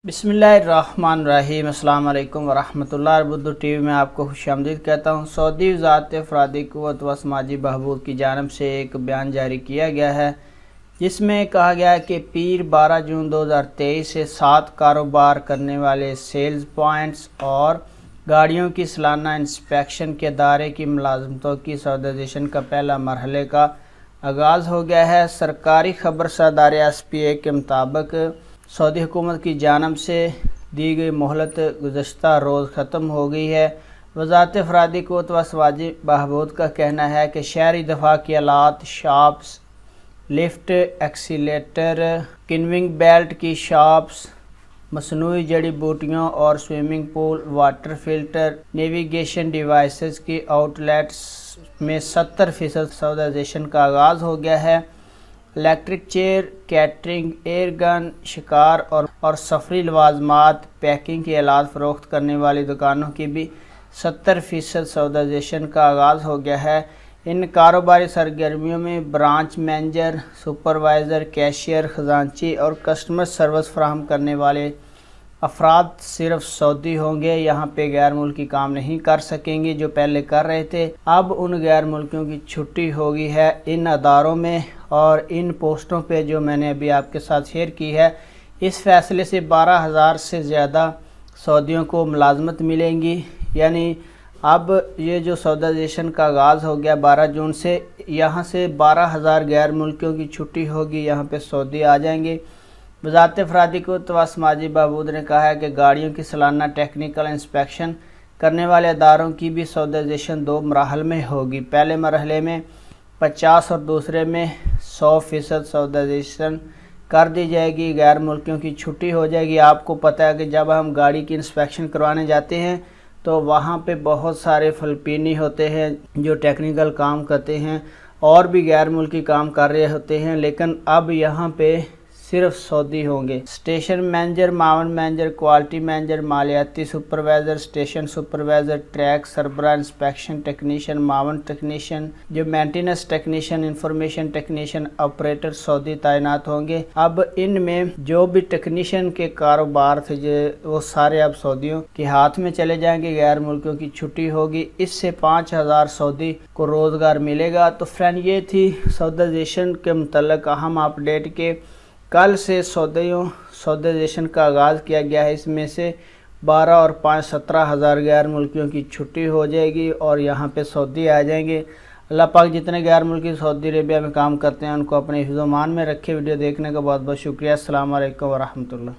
बिस्मिल्लाहिर्रहमानिर्रहीम। अस्सलाम वालेकुम वरहमतुल्लाह। बुद्धू टीवी में आपको खुशामदीद कहता हूँ। सऊदी वज़ारत अफरादी क़ुव्वत व समाजी बहबूद की जानिब से एक बयान जारी किया गया है, जिसमें कहा गया है कि पीर 12 जून 2023 से 7 कारोबार करने वाले सेल्स पॉइंट्स और गाड़ियों की सालाना इंस्पेक्शन के दायरे की मुलाजमतों की सऊदाइजेशन का पहला मरहले का आगाज़ हो गया है। सरकारी खबरसार SPA के मुताबिक सऊदी हुकूमत की जानिब से दी गई मोहलत गुज़श्ता रोज़ ख़त्म हो गई है। वज़ारत अफरादी क़ुव्वत व समाजी बहबूद का कहना है कि शहरी दफा के आलात, शॉप्स, लिफ्ट, एक्सीलेटर, किन्विंग बेल्ट की शॉप्स, मसनूई जड़ी बूटियों और swimming pool, water filter, navigation devices की आउटलेट्स में 70% सऊदाइजेशन का आगाज़ हो गया है। Electric chair, catering, air gun, शिकार और सफरी लवाजमात, पैकिंग के आलात फ़रोख्त करने वाली दुकानों की भी 70% सऊदाइजेशन का आगाज़ हो गया है। इन कारोबारी सरगर्मियों में ब्रांच मैनेजर, सुपरवाइज़र, कैशियर, ख़जानची और कस्टमर सर्विस फराहम करने वाले अफराद सिर्फ सऊदी होंगे। यहाँ पे गैर मुल्की काम नहीं कर सकेंगे जो पहले कर रहे थे। अब उन गैर मुल्कियों की छुट्टी हो गई है इन अदारों में और इन पोस्टों पे जो मैंने अभी आपके साथ शेयर की है। इस फैसले से 12,000 से ज़्यादा सऊदियों को मुलाजमत मिलेंगी। यानी अब ये जो सऊदाइजेशन का आगाज़ हो गया 12 जून से, यहाँ से 12,000 गैर मुल्कियों की छुट्टी होगी, यहाँ पे सऊदी आ जाएंगे। वज़ारत अफरादी क़ुव्वत व समाजी बहबूद ने कहा है कि गाड़ियों की सालाना टेक्निकल इंस्पेक्शन करने वाले अदारों की भी सऊदाइजेशन 2 मराहल में होगी। पहले मरहले में 50 और दूसरे में 100% सऊदाइजेशन कर दी जाएगी। गैर मुल्कियों की छुट्टी हो जाएगी। आपको पता है कि जब हम गाड़ी की इंस्पेक्शन करवाने जाते हैं तो वहाँ पे बहुत सारे फ़िलिपीनी होते हैं जो टेक्निकल काम करते हैं और भी गैर मुल्की काम कर रहे होते हैं, लेकिन अब यहाँ पे सिर्फ सऊदी होंगे। स्टेशन मैनेजर, मावन मैनेजर, क्वालिटी मैनेजर, मालियाती सुपरवाइज़र, स्टेशन सुपरवाइज़र, ट्रैक सरबरा, इंस्पेक्शन टेक्नीशियन, मावन टेक्नीशियन, जो maintenance technician, information technician, operator Saudi तैनात होंगे। अब इनमें जो भी टेक्नीशियन के कारोबार थे जो वो सारे अब सऊदियों के हाथ में चले जाएंगे। गैर मुल्कियों की छुट्टी होगी। इससे 5,000 सऊदी को रोज़गार मिलेगा। तो फ्रेंड, ये थी सऊदाइजेशन के मुतल्लिक़ अहम अपडेट के कल से सऊदाइजेशन का आगाज़ किया गया है। इसमें से 12 और 5 17,000 गैर मुल्कियों की छुट्टी हो जाएगी और यहाँ पे सऊदी आ जाएंगे। अल्लाह पाक जितने गैर मुल्की सऊदी अरेबिया में काम करते हैं उनको अपने हिफ़्ज़-ओ-मान में रखे। वीडियो देखने का बहुत बहुत शुक्रिया। अस्सलाम वालेकुम वरहमतुल्लाह।